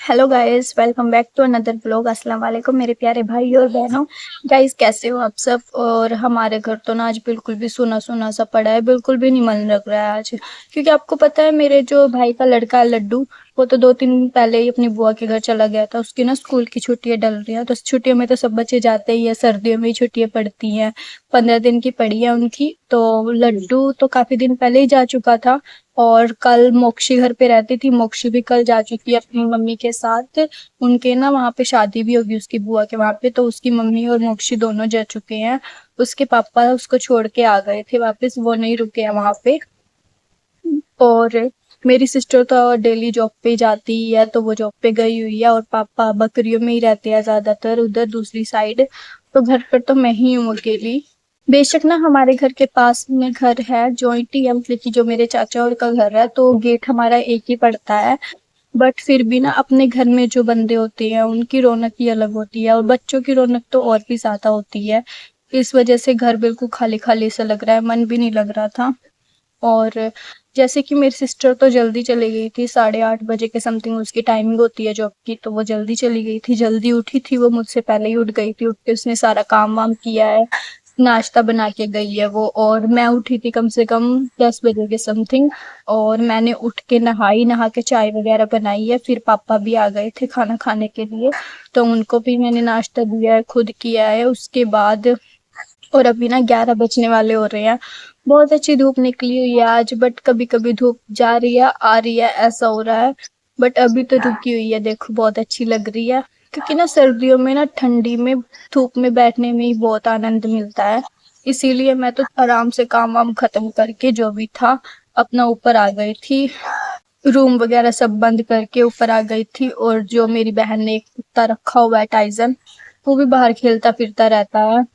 Hello guys, welcome back to another blog. अस्सलाम वालेकुम मेरे प्यारे भाई और बहनों। गाइस, कैसे हो आप सब? और हमारे घर तो ना आज बिल्कुल भी सूना सूना सा पड़ा है, बिल्कुल भी नहीं मन लग रहा है आज। क्योंकि आपको पता है मेरे जो भाई का लड़का है लड्डू, वो तो 2-3 दिन पहले ही अपनी बुआ के घर चला गया था। उसकी ना स्कूल की छुट्टियां डल रही हैं, तो छुट्टियों में तो सब बच्चे जाते ही है, सर्दियों में ही छुट्टियां पड़ती हैं। 15 दिन की पड़ी है उनकी। तो लड्डू तो काफी दिन पहले ही जा चुका था। और कल मोक्षी घर पे रहती थी, मोक्षी भी कल जा चुकी है अपनी मम्मी के साथ। उनके ना वहाँ पे शादी भी होगी उसकी बुआ के वहाँ पे, तो उसकी मम्मी और मोक्षी दोनों जा चुके हैं। उसके पापा उसको छोड़ के आ गए थे वापस, वो नहीं रुके हैं वहाँ पे। और मेरी सिस्टर तो डेली जॉब पे जाती ही है, तो वो जॉब पे गई हुई है। और पापा बकरियों में ही रहते हैं ज्यादातर, उधर दूसरी साइड। तो घर पर तो मैं ही हूँ अकेली। बेशक ना हमारे घर के पास में घर है, जॉइंट ही है, मतलब कि जो मेरे चाचा और का घर है, तो गेट हमारा एक ही पड़ता है। बट फिर भी ना अपने घर में जो बंदे होते हैं उनकी रौनक ही अलग होती है, और बच्चों की रौनक तो और भी ज्यादा होती है। इस वजह से घर बिल्कुल खाली खाली सा लग रहा है, मन भी नहीं लग रहा था। और जैसे कि मेरी सिस्टर तो जल्दी चली गई थी, 8:30 बजे के समथिंग उसकी टाइमिंग होती है जॉब की, तो वो जल्दी चली गई थी, जल्दी उठी थी। वो मुझसे पहले ही उठ गई थी, उठ के उसने सारा काम वाम किया है, नाश्ता बना के गई है वो। और मैं उठी थी कम से कम 10 बजे के समथिंग। और मैंने उठ के नहाई, नहा के चाय वगैरह बनाई है। फिर पापा भी आ गए थे खाना खाने के लिए, तो उनको भी मैंने नाश्ता दिया है, खुद किया है उसके बाद। और अभी ना 11 बजने वाले हो रहे हैं। बहुत अच्छी धूप निकली हुई है आज, बट कभी कभी धूप जा रही है आ रही है, ऐसा हो रहा है। बट अभी तो रुकी हुई है, देखो बहुत अच्छी लग रही है। क्योंकि ना सर्दियों में ना ठंडी में धूप में बैठने में ही बहुत आनंद मिलता है। इसीलिए मैं तो आराम से काम वाम खत्म करके जो भी था अपना ऊपर आ गई थी। रूम वगैरह सब बंद करके ऊपर आ गई थी। और जो मेरी बहन ने एक कुत्ता रखा हुआ है टाइजन, वो भी बाहर खेलता फिरता रहता है।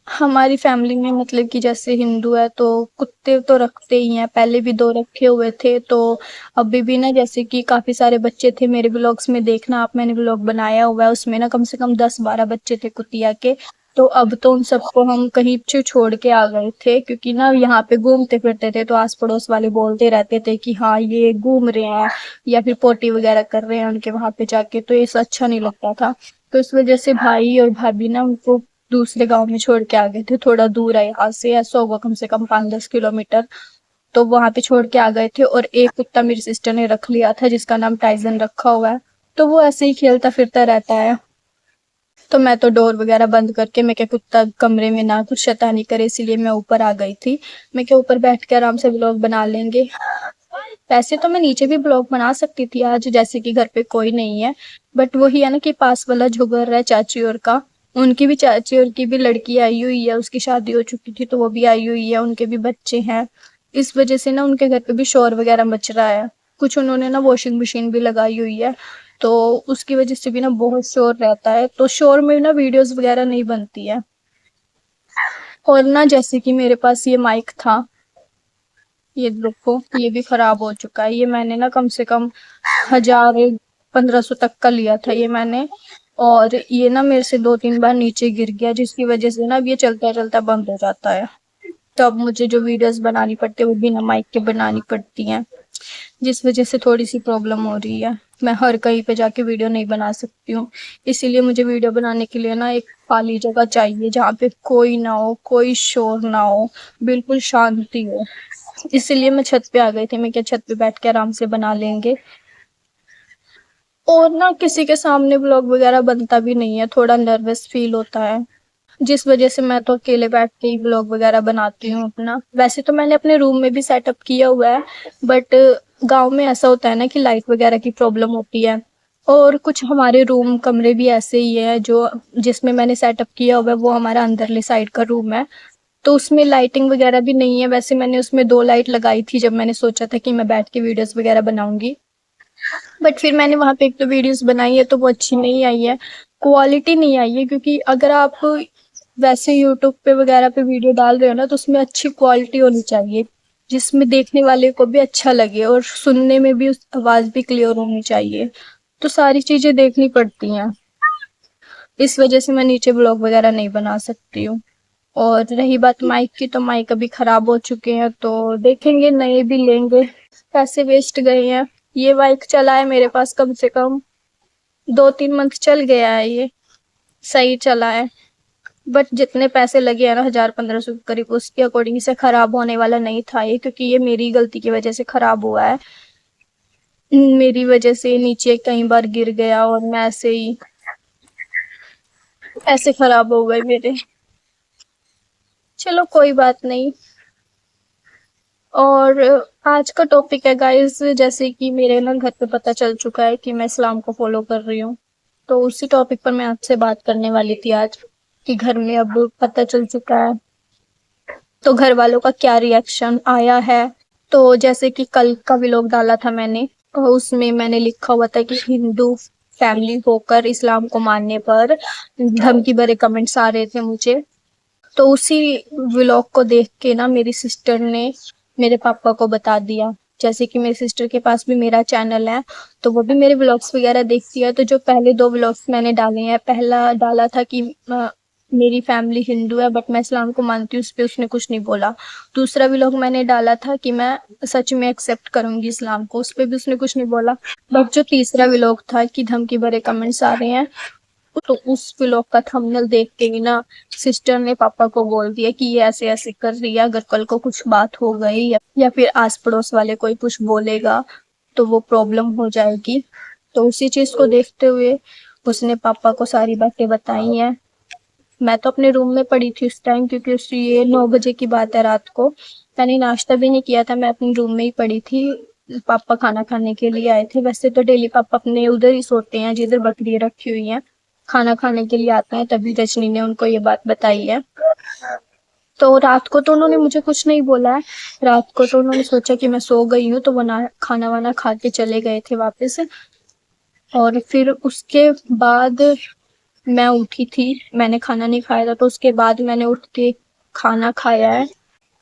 हमारी फैमिली में मतलब कि जैसे हिंदू है तो कुत्ते तो रखते ही हैं, पहले भी 2 रखे हुए थे। तो अभी भी ना जैसे कि काफी सारे बच्चे थे, मेरे ब्लॉग्स में देखना आप, मैंने ब्लॉग बनाया हुआ है, उसमें ना कम से कम 10-12 बच्चे थे कुतिया के। तो अब तो उन सबको हम कहीं छोड़ के आ गए थे, क्योंकि ना यहाँ पे घूमते फिरते थे, तो आस पड़ोस वाले बोलते रहते थे कि हाँ ये घूम रहे हैं या फिर पोटी वगैरह कर रहे हैं उनके वहां पे जाके, तो ये अच्छा नहीं लगता था। तो इस वजह से भाई और भाभी ना उनको दूसरे गांव में छोड़ के आ गए थे, थोड़ा दूर है यहाँ से, ऐसा होगा कम से कम 5-10 किलोमीटर। तो वहां पे छोड़ के आ गए थे। और एक कुत्ता मेरी सिस्टर ने रख लिया था जिसका नाम टाइजन रखा हुआ है, तो वो ऐसे ही खेलता फिरता रहता है। तो मैं तो डोर वगैरह बंद करके, मैं क्या कुत्ता कमरे में ना कुछ शैतानी करे, इसीलिए मैं ऊपर आ गई थी। मैं क्या ऊपर बैठ के आराम से ब्लॉग बना लेंगे। वैसे तो मैं नीचे भी ब्लॉग बना सकती थी आज, जैसे कि घर पे कोई नहीं है। बट वही है ना कि पास वाला जो घर है चाची और का, उनकी भी चाची और की भी लड़की आई हुई है, उसकी शादी हो चुकी थी तो वो भी आई हुई है, उनके भी बच्चे हैं। इस वजह से ना उनके घर पे भी शोर वगैरह मच रहा है। कुछ उन्होंने ना वॉशिंग मशीन भी लगाई हुई है, तो उसकी वजह से भी ना बहुत शोर रहता है, तो शोर में ना वीडियोस वगैरह नहीं बनती है। और ना जैसे कि मेरे पास ये माइक था, ये देखो ये भी खराब हो चुका है। ये मैंने ना कम से कम 1000-1500 तक का लिया था ये मैंने। और ये ना मेरे से 2-3 बार नीचे गिर गया, जिसकी वजह से ना अब ये चलता चलता बंद हो जाता है। तो अब मुझे जो वीडियोस बनानी पड़ती है वो बिना माइक के बनानी पड़ती हैं, जिस वजह से थोड़ी सी प्रॉब्लम हो रही है। मैं हर कहीं पे जाके वीडियो नहीं बना सकती हूँ। इसीलिए मुझे वीडियो बनाने के लिए ना एक खाली जगह चाहिए, जहाँ पे कोई ना हो, कोई शोर ना हो, बिल्कुल शांति हो। इसलिए मैं छत पे आ गई थी, मैं क्या छत पे बैठ के आराम से बना लेंगे। और ना किसी के सामने ब्लॉग वगैरह बनता भी नहीं है, थोड़ा नर्वस फील होता है, जिस वजह से मैं तो अकेले बैठ के ही ब्लॉग वगैरह बनाती हूँ अपना। वैसे तो मैंने अपने रूम में भी सेटअप किया हुआ है, बट गांव में ऐसा होता है ना कि लाइट वगैरह की प्रॉब्लम होती है। और कुछ हमारे रूम कमरे भी ऐसे ही है, जो जिसमें मैंने सेटअप किया हुआ है वो हमारा अंदरले साइड का रूम है, तो उसमें लाइटिंग वगैरह भी नहीं है। वैसे मैंने उसमें 2 लाइट लगाई थी जब मैंने सोचा था कि मैं बैठ के वीडियोस वगैरह बनाऊंगी। बट फिर मैंने वहां पे एक तो वीडियोस बनाई है तो वो अच्छी नहीं आई है, क्वालिटी नहीं आई है। क्योंकि अगर आप वैसे यूट्यूब पे वगैरह पे वीडियो डाल रहे हो ना, तो उसमें अच्छी क्वालिटी होनी चाहिए, जिसमें देखने वाले को भी अच्छा लगे और सुनने में भी उस आवाज भी क्लियर होनी चाहिए। तो सारी चीजें देखनी पड़ती हैं, इस वजह से मैं नीचे ब्लॉग वगैरह नहीं बना सकती हूँ। और रही बात माइक की, तो माइक अभी खराब हो चुके हैं, तो देखेंगे नए भी लेंगे। पैसे वेस्ट गए हैं। ये माइक चला है मेरे पास कम से कम 2-3 मंथ चल गया है, ये सही चला है। बट जितने पैसे लगे हैं ना, 1000-1500 के करीब, उसके अकॉर्डिंग से खराब होने वाला नहीं था ये, क्योंकि ये मेरी गलती की वजह से खराब हुआ है। मेरी वजह से नीचे कई बार गिर गया और मैं ऐसे खराब हो गए मेरे। चलो कोई बात नहीं। और आज का टॉपिक है गाइस, जैसे कि मेरे ना घर पे पता चल चुका है कि मैं इस्लाम को फॉलो कर रही हूँ, तो उसी टॉपिक पर मैं आपसे बात करने वाली थी आज, कि घर में अब पता चल चुका है तो घर वालों का क्या रिएक्शन आया है। तो जैसे कि कल का व्लॉग डाला था मैंने, और उसमें मैंने लिखा हुआ था कि हिंदू फैमिली होकर इस्लाम को मानने पर धमकी भरे कमेंट्स आ रहे थे मुझे। तो उसी व्लॉग को देख के ना मेरी सिस्टर ने मेरे पापा को बता दिया। जैसे कि मेरी सिस्टर के पास भी मेरा चैनल है, तो वो भी मेरे व्लॉग्स वगैरह देखती है। तो जो पहले 2 व्लॉग्स मैंने डाले हैं, पहला डाला था कि मेरी फैमिली हिंदू है बट मैं इस्लाम को मानती हूँ, उस पे उसने कुछ नहीं बोला। दूसरा व्लॉग मैंने डाला था कि मैं सच में एक्सेप्ट करूंगी इस्लाम को, उस पे भी उसने कुछ नहीं बोला। बट जो तीसरा व्लॉग था कि धमकी भरे कमेंट्स आ रहे हैं, तो उस व्लॉग का थंबनेल देख के ही ना सिस्टर ने पापा को बोल दिया कि ये ऐसे ऐसे कर रही है, अगर कल को कुछ बात हो गई या फिर आस पड़ोस वाले कोई कुछ बोलेगा तो वो प्रॉब्लम हो जाएगी। तो उसी चीज को देखते हुए उसने पापा को सारी बातें बताई हैं। मैं तो अपने रूम में पड़ी थी उस टाइम, क्योंकि उस ये 9 बजे की बात है रात को। मैंने नाश्ता भी नहीं किया था, मैं अपने रूम में ही पड़ी थी। पापा खाना खाने के लिए आए थे। वैसे तो डेली पापा अपने उधर ही सोते हैं जिधर बकरी रखी हुई है, खाना खाने के लिए आते हैं, तभी रजनी ने उनको ये बात बताई है। तो रात को तो उन्होंने मुझे कुछ नहीं बोला है। रात को तो उन्होंने सोचा कि मैं सो गई हूँ, तो वो ना खाना वाना खा के चले गए थे वापस। और फिर उसके बाद मैं उठी थी, मैंने खाना नहीं खाया था, तो उसके बाद मैंने उठ के खाना खाया है।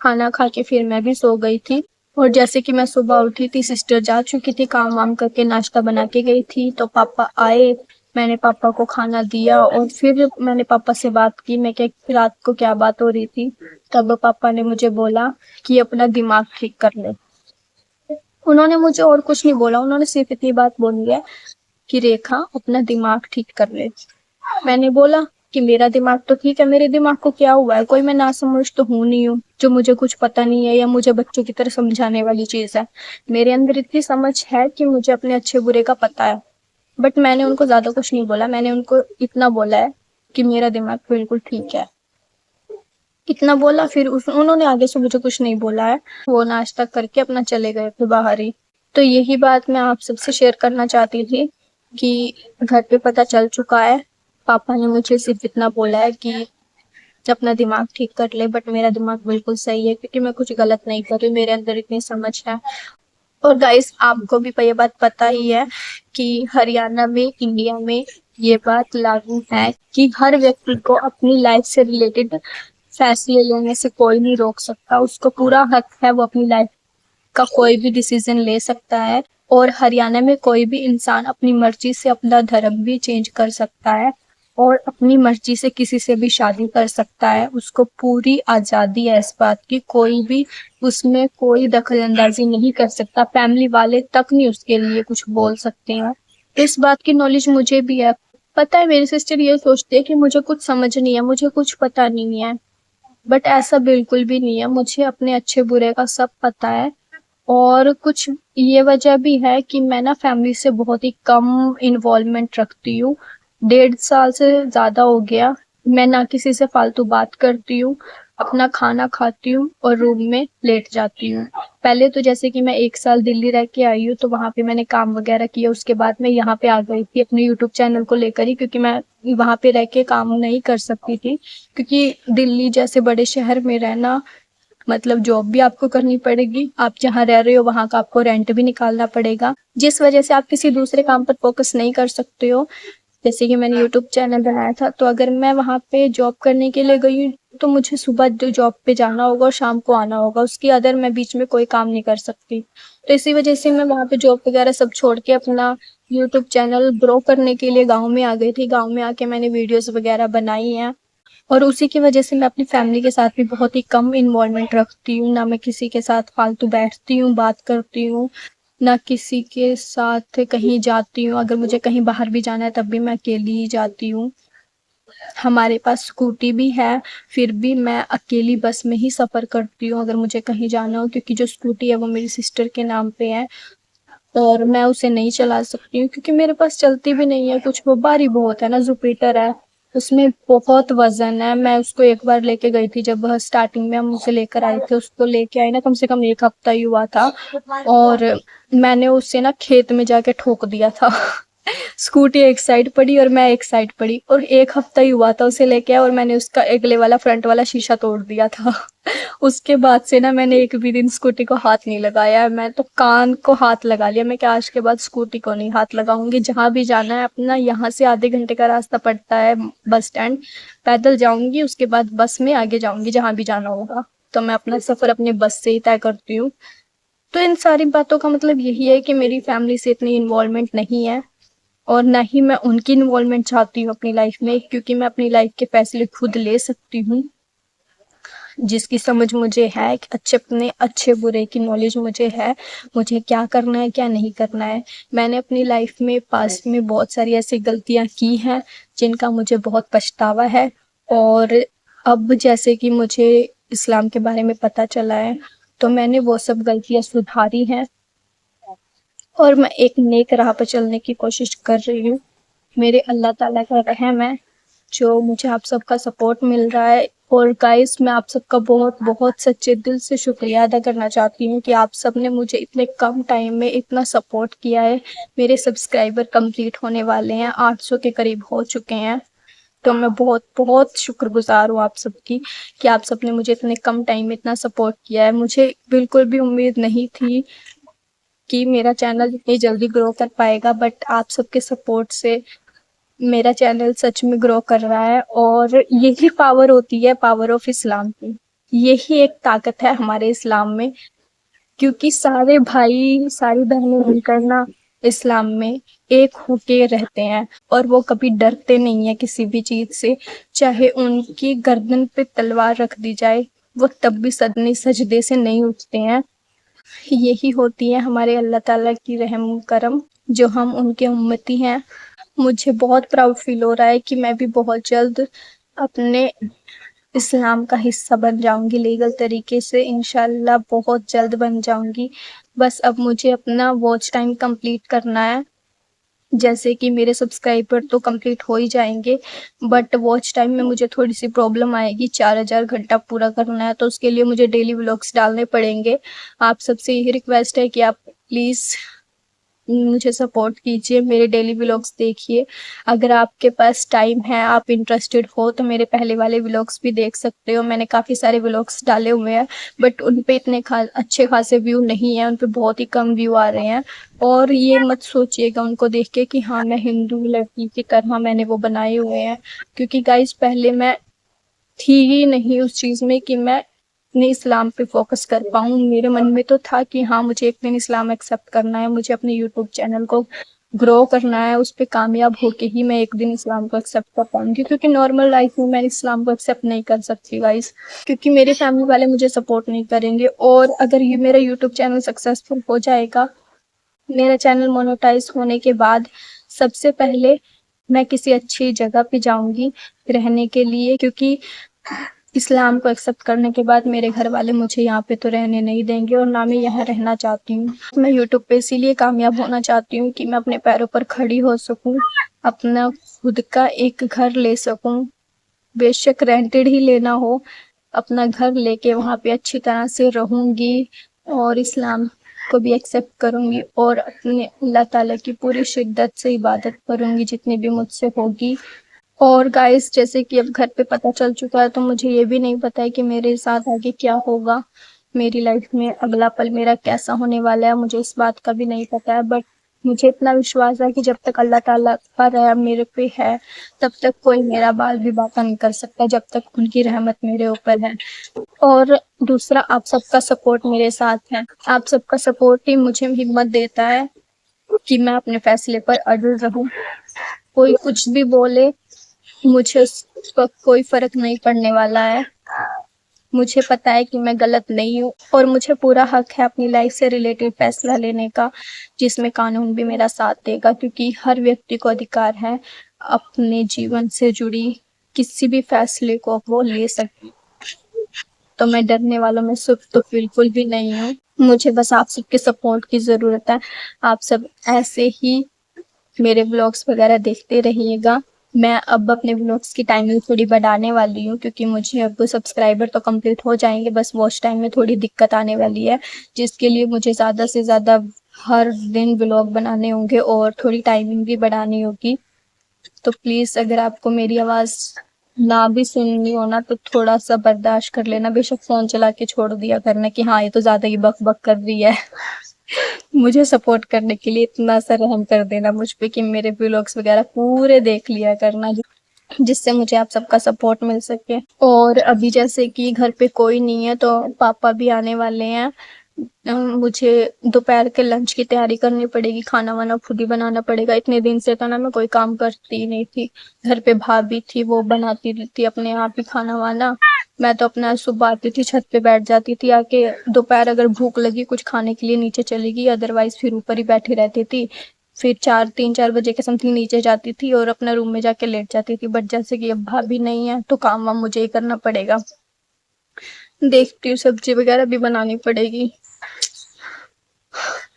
खाना खा के फिर मैं भी सो गई थी। और जैसे कि मैं सुबह उठी थी, सिस्टर जा चुकी थी, काम वाम करके नाश्ता बना के गई थी, तो पापा आए, मैंने पापा को खाना दिया और फिर मैंने पापा से बात की। मैं क्या रात को क्या बात हो रही थी, तब पापा ने मुझे बोला कि अपना दिमाग ठीक कर ले। उन्होंने मुझे और कुछ नहीं बोला, उन्होंने सिर्फ इतनी बात बोली है कि रेखा अपना दिमाग ठीक कर ले। मैंने बोला कि मेरा दिमाग तो ठीक है, मेरे दिमाग को क्या हुआ है, कोई मैं नासमझ तो हूं नहीं हूँ जो मुझे कुछ पता नहीं है या मुझे बच्चों की तरह समझाने वाली चीज है। मेरे अंदर इतनी समझ है कि मुझे अपने अच्छे बुरे का पता है। बट मैंने उनको ज्यादा कुछ नहीं बोला, मैंने उनको इतना बोला है कि मेरा दिमाग बिल्कुल ठीक है, इतना बोला। फिर उन्होंने आगे से मुझे कुछ नहीं बोला है। वो नाश्ता करके अपना चले गए थे बाहर ही। तो यही बात मैं आप सबसे शेयर करना चाहती थी कि घर पे पता चल चुका है। पापा ने मुझे सिर्फ इतना बोला है कि अपना दिमाग ठीक कर ले, बट मेरा दिमाग बिल्कुल सही है, क्योंकि मैं कुछ गलत नहीं कर रही, मेरे अंदर इतनी समझ है। और गाइस आपको भी ये बात पता ही है कि हरियाणा में, इंडिया में ये बात लागू है कि हर व्यक्ति को अपनी लाइफ से रिलेटेड फैसले लेने से कोई नहीं रोक सकता। उसको पूरा हक है, वो अपनी लाइफ का कोई भी डिसीजन ले सकता है। और हरियाणा में कोई भी इंसान अपनी मर्जी से अपना धर्म भी चेंज कर सकता है और अपनी मर्जी से किसी से भी शादी कर सकता है। उसको पूरी आजादी है इस बात की, कोई भी उसमें कोई दखल अंदाजी नहीं कर सकता। फैमिली वाले तक नहीं उसके लिए कुछ बोल सकते हैं। इस बात की नॉलेज मुझे भी है। पता है मेरी सिस्टर ये सोचती है कि मुझे कुछ समझ नहीं है, मुझे कुछ पता नहीं है, बट ऐसा बिल्कुल भी नहीं है। मुझे अपने अच्छे बुरे का सब पता है। और कुछ ये वजह भी है कि मैं ना फैमिली से बहुत ही कम इन्वॉल्वमेंट रखती हूँ। 1.5 साल से ज्यादा हो गया मैं ना किसी से फालतू बात करती हूँ, अपना खाना खाती हूँ और रूम में लेट जाती हूँ। पहले तो जैसे कि मैं 1 साल दिल्ली रह के आई हूँ, तो वहां पे मैंने काम वगैरह किया, उसके बाद मैं यहाँ पे आ गई थी अपने यूट्यूब चैनल को लेकर ही, क्योंकि मैं वहां पे रह के काम नहीं कर सकती थी। क्योंकि दिल्ली जैसे बड़े शहर में रहना मतलब जॉब भी आपको करनी पड़ेगी, आप जहाँ रह रहे हो वहां का आपको रेंट भी निकालना पड़ेगा, जिस वजह से आप किसी दूसरे काम पर फोकस नहीं कर सकते हो। जैसे कि मैंने यूट्यूब चैनल बनाया था, तो अगर मैं वहां पे जॉब करने के लिए गई तो मुझे सुबह जो जॉब पे जाना होगा और शाम को आना होगा, उसकी अदर मैं बीच में कोई काम नहीं कर सकती। तो इसी वजह से मैं वहां पे जॉब वगैरह सब छोड़ के अपना यूट्यूब चैनल ग्रो करने के लिए गाँव में आ गई थी। गाँव में आके मैंने वीडियोस वगैरह बनाई हैं, और उसी की वजह से मैं अपनी फैमिली के साथ भी बहुत ही कम इन्वॉल्वमेंट रखती हूँ। ना मैं किसी के साथ फालतू बैठती हूँ, बात करती हूँ। ना किसी के साथ कहीं जाती हूँ। अगर मुझे कहीं बाहर भी जाना है तब भी मैं अकेली ही जाती हूँ। हमारे पास स्कूटी भी है, फिर भी मैं अकेली बस में ही सफ़र करती हूँ अगर मुझे कहीं जाना हो, क्योंकि जो स्कूटी है वो मेरी सिस्टर के नाम पे है और मैं उसे नहीं चला सकती हूँ क्योंकि मेरे पास चलती भी नहीं है कुछ, वो भारी बहुत है ना, जुपिटर है, उसमें बहुत वज़न है। मैं उसको एक बार लेके गई थी जब स्टार्टिंग में हम उसे लेकर आए थे, उसको लेके आई ना कम से कम 1 हफ्ता ही हुआ था और मैंने उसे ना खेत में जाके ठोक दिया था। स्कूटी एक साइड पड़ी और मैं एक साइड पड़ी और 1 हफ्ता ही हुआ था उसे लेके आए और मैंने उसका अगले वाला फ्रंट वाला शीशा तोड़ दिया था। उसके बाद से ना मैंने एक भी दिन स्कूटी को हाथ नहीं लगाया है। मैं तो कान को हाथ लगा लिया, मैं क्या आज के बाद स्कूटी को नहीं हाथ लगाऊंगी। जहाँ भी जाना है अपना, यहाँ से आधे घंटे का रास्ता पड़ता है बस स्टैंड, पैदल जाऊंगी, उसके बाद बस में आगे जाऊंगी जहाँ भी जाना होगा। तो मैं अपना सफ़र अपनी बस से ही तय करती हूँ। तो इन सारी बातों का मतलब यही है कि मेरी फैमिली से इतनी इन्वॉल्वमेंट नहीं है और ना ही मैं उनकी इन्वॉल्वमेंट चाहती हूँ अपनी लाइफ में, क्योंकि मैं अपनी लाइफ के फैसले खुद ले सकती हूँ। जिसकी समझ मुझे है, अच्छे अपने अच्छे बुरे की नॉलेज मुझे है, मुझे क्या करना है क्या नहीं करना है। मैंने अपनी लाइफ में पास्ट में बहुत सारी ऐसी गलतियाँ की हैं जिनका मुझे बहुत पछतावा है और अब जैसे कि मुझे इस्लाम के बारे में पता चला है तो मैंने वो सब गलतियाँ सुधारी हैं और मैं एक नेक राह पर चलने की कोशिश कर रही हूँ। मेरे अल्लाह ताला का रहम है जो मुझे आप सबका सपोर्ट मिल रहा है। और गाइस, मैं आप सबका बहुत बहुत सच्चे दिल से शुक्रिया अदा करना चाहती हूँ कि आप सब ने मुझे इतने कम टाइम में इतना सपोर्ट किया है। मेरे सब्सक्राइबर कंप्लीट होने वाले हैं, 800 के करीब हो चुके हैं। तो मैं बहुत बहुत शुक्रगुजार हूँ आप सबकी कि आप सब ने मुझे इतने कम टाइम में इतना सपोर्ट किया है। मुझे बिल्कुल भी उम्मीद नहीं थी कि मेरा चैनल इतनी जल्दी ग्रो कर पाएगा, बट आप सबके सपोर्ट से मेरा चैनल सच में ग्रो कर रहा है और यही पावर होती है, पावर ऑफ इस्लाम की। यही एक ताकत है हमारे इस्लाम में, क्योंकि सारे भाई सारी बहनें मिलकर ना इस्लाम में एक होके रहते हैं और वो कभी डरते नहीं है किसी भी चीज से। चाहे उनकी गर्दन पे तलवार रख दी जाए, वो तब भी सदमे सजदे से नहीं उठते हैं। यही होती है हमारे अल्लाह ताला की रहम करम, जो हम उनके उम्मती हैं। मुझे बहुत प्राउड फील हो रहा है कि मैं भी बहुत जल्द अपने इस्लाम का हिस्सा बन जाऊंगी, लीगल तरीके से इंशाल्लाह बहुत जल्द बन जाऊंगी। बस अब मुझे अपना वॉच टाइम कंप्लीट करना है। जैसे कि मेरे सब्सक्राइबर तो कंप्लीट हो ही जाएंगे, बट वॉच टाइम में मुझे थोड़ी सी प्रॉब्लम आएगी। 4000 घंटा पूरा करना है तो उसके लिए मुझे डेली व्लॉग्स डालने पड़ेंगे। आप सबसे यही रिक्वेस्ट है कि आप प्लीज़ मुझे सपोर्ट कीजिए, मेरे डेली व्लॉग्स देखिए। अगर आपके पास टाइम है, आप इंटरेस्टेड हो तो मेरे पहले वाले व्लॉग्स भी देख सकते हो। मैंने काफ़ी सारे व्लॉग्स डाले हुए हैं बट उन पे इतने अच्छे खासे व्यू नहीं है, उन पे बहुत ही कम व्यू आ रहे हैं। और ये मत सोचिएगा उनको देख के कि हाँ मैं हिंदू लड़की की तरह मैंने वो बनाए हुए हैं, क्योंकि गाइस पहले मैं थी ही नहीं उस चीज़ में कि मैं अपने इस्लाम पे फोकस कर पाऊँ। मेरे मन में तो था कि हाँ मुझे एक दिन इस्लाम एक्सेप्ट करना है, मुझे अपने यूट्यूब चैनल को ग्रो करना है, उस पे कामयाब होके ही मैं एक दिन इस्लाम को एक्सेप्ट कर पाऊंगी, क्योंकि नॉर्मल लाइफ में मैं इस्लाम को एक्सेप्ट नहीं कर सकती गाइस, क्योंकि मेरे फैमिली वाले मुझे सपोर्ट नहीं करेंगे। और अगर ये मेरा यूट्यूब चैनल सक्सेसफुल हो जाएगा, मेरा चैनल मोनेटाइज होने के बाद, सबसे पहले मैं किसी अच्छी जगह पे जाऊंगी रहने के लिए, क्योंकि इस्लाम को एक्सेप्ट करने के बाद मेरे घर वाले मुझे यहाँ पे तो रहने नहीं देंगे और ना मैं यहाँ रहना चाहती हूँ। मैं यूट्यूब पे इसीलिए कामयाब होना चाहती हूँ कि मैं अपने पैरों पर खड़ी हो सकूँ, अपना खुद का एक घर ले सकूँ, बेशक रेंटेड ही लेना हो, अपना घर लेके वहाँ पे अच्छी तरह से रहूँगी और इस्लाम को भी एक्सेप्ट करूँगी और अपने अल्लाह ताला की पूरी शिद्दत से इबादत करूँगी जितनी भी मुझसे होगी। और गाइस, जैसे कि अब घर पे पता चल चुका है तो मुझे ये भी नहीं पता है कि मेरे साथ आगे क्या होगा, मेरी लाइफ में अगला पल मेरा कैसा होने वाला है, मुझे इस बात का भी नहीं पता है। बट मुझे इतना विश्वास है कि जब तक अल्लाह ताला का रहम मेरे पे है तब तक कोई मेरा बाल भी बाका नहीं कर सकता, जब तक उनकी रहमत मेरे ऊपर है। और दूसरा, आप सबका सपोर्ट मेरे साथ है, आप सबका सपोर्ट ही मुझे हिम्मत देता है कि मैं अपने फैसले पर अड़ल रहूं। कोई कुछ भी बोले, मुझे उस वक्त कोई फर्क नहीं पड़ने वाला है। मुझे पता है कि मैं गलत नहीं हूँ और मुझे पूरा हक है अपनी लाइफ से रिलेटेड फैसला लेने का, जिसमें कानून भी मेरा साथ देगा, क्योंकि हर व्यक्ति को अधिकार है अपने जीवन से जुड़ी किसी भी फैसले को वो ले सकती। तो मैं डरने वालों में सिर्फ तो बिल्कुल भी नहीं हूँ। मुझे बस आप सबके सपोर्ट की ज़रूरत है। आप सब ऐसे ही मेरे व्लॉग्स वगैरह देखते रहिएगा। मैं अब अपने व्लॉग्स की टाइमिंग थोड़ी बढ़ाने वाली हूँ, क्योंकि मुझे अब सब्सक्राइबर तो कंप्लीट हो जाएंगे, बस वॉच टाइम में थोड़ी दिक्कत आने वाली है, जिसके लिए मुझे ज़्यादा से ज़्यादा हर दिन व्लॉग बनाने होंगे और थोड़ी टाइमिंग भी बढ़ानी होगी। तो प्लीज़ अगर आपको मेरी आवाज़ ना भी सुननी हो ना, तो थोड़ा सा बर्दाश्त कर लेना। बेशक फ़ोन चला के छोड़ दिया करना कि हाँ ये तो ज़्यादा ही बक बक कर रही है। मुझे सपोर्ट करने के लिए इतना सा रहम कर देना मुझ पे कि मेरे व्लॉग्स वगैरह पूरे देख लिया करना, जिससे मुझे आप सबका सपोर्ट मिल सके। और अभी जैसे कि घर पे कोई नहीं है तो पापा भी आने वाले हैं। मुझे दोपहर के लंच की तैयारी करनी पड़ेगी, खाना वाना खुद ही बनाना पड़ेगा। इतने दिन से तो ना मैं कोई काम करती ही नहीं थी, घर पे भाभी थी वो बनाती थी अपने आप ही खाना वाना। मैं तो अपना सुबह आती थी छत पे बैठ जाती थी आके, दोपहर अगर भूख लगी कुछ खाने के लिए नीचे चली गई, अदरवाइज फिर ऊपर ही बैठी रहती थी। फिर 3-4 बजे के समथिंग नीचे जाती थी और अपना रूम में जाके लेट जाती थी। बट जैसे कि अब भाभी नहीं है तो काम वाम मुझे ही करना पड़ेगा। देखती हूँ सब्जी वगैरह भी बनानी पड़ेगी।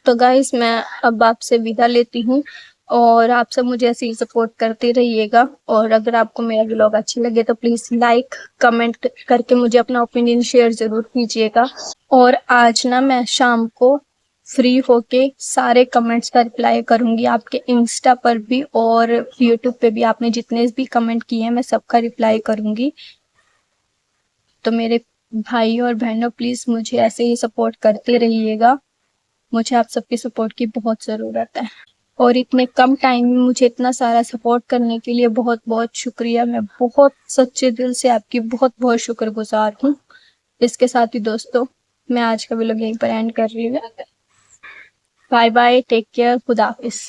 तो गाइस मैं अब आपसे विदा लेती हूँ और आप सब मुझे ऐसे ही सपोर्ट करते रहिएगा। और अगर आपको मेरा व्लॉग अच्छी लगे तो प्लीज़ लाइक कमेंट करके मुझे अपना ओपिनियन शेयर ज़रूर कीजिएगा। और आज ना मैं शाम को फ्री होके सारे कमेंट्स का रिप्लाई करूँगी, आपके इंस्टा पर भी और यूट्यूब पे भी आपने जितने भी कमेंट किए हैं मैं सबका रिप्लाई करूँगी। तो मेरे भाई और बहनों प्लीज़ मुझे ऐसे ही सपोर्ट करते रहिएगा। मुझे आप सबकी सपोर्ट की बहुत ज़रूरत है और इतने कम टाइम में मुझे इतना सारा सपोर्ट करने के लिए बहुत बहुत शुक्रिया। मैं बहुत सच्चे दिल से आपकी बहुत बहुत शुक्रगुजार हूँ। इसके साथ ही दोस्तों मैं आज का व्लॉग यहीं पर एंड कर रही हूँ। बाय बाय, टेक केयर, खुदा हाफिज़।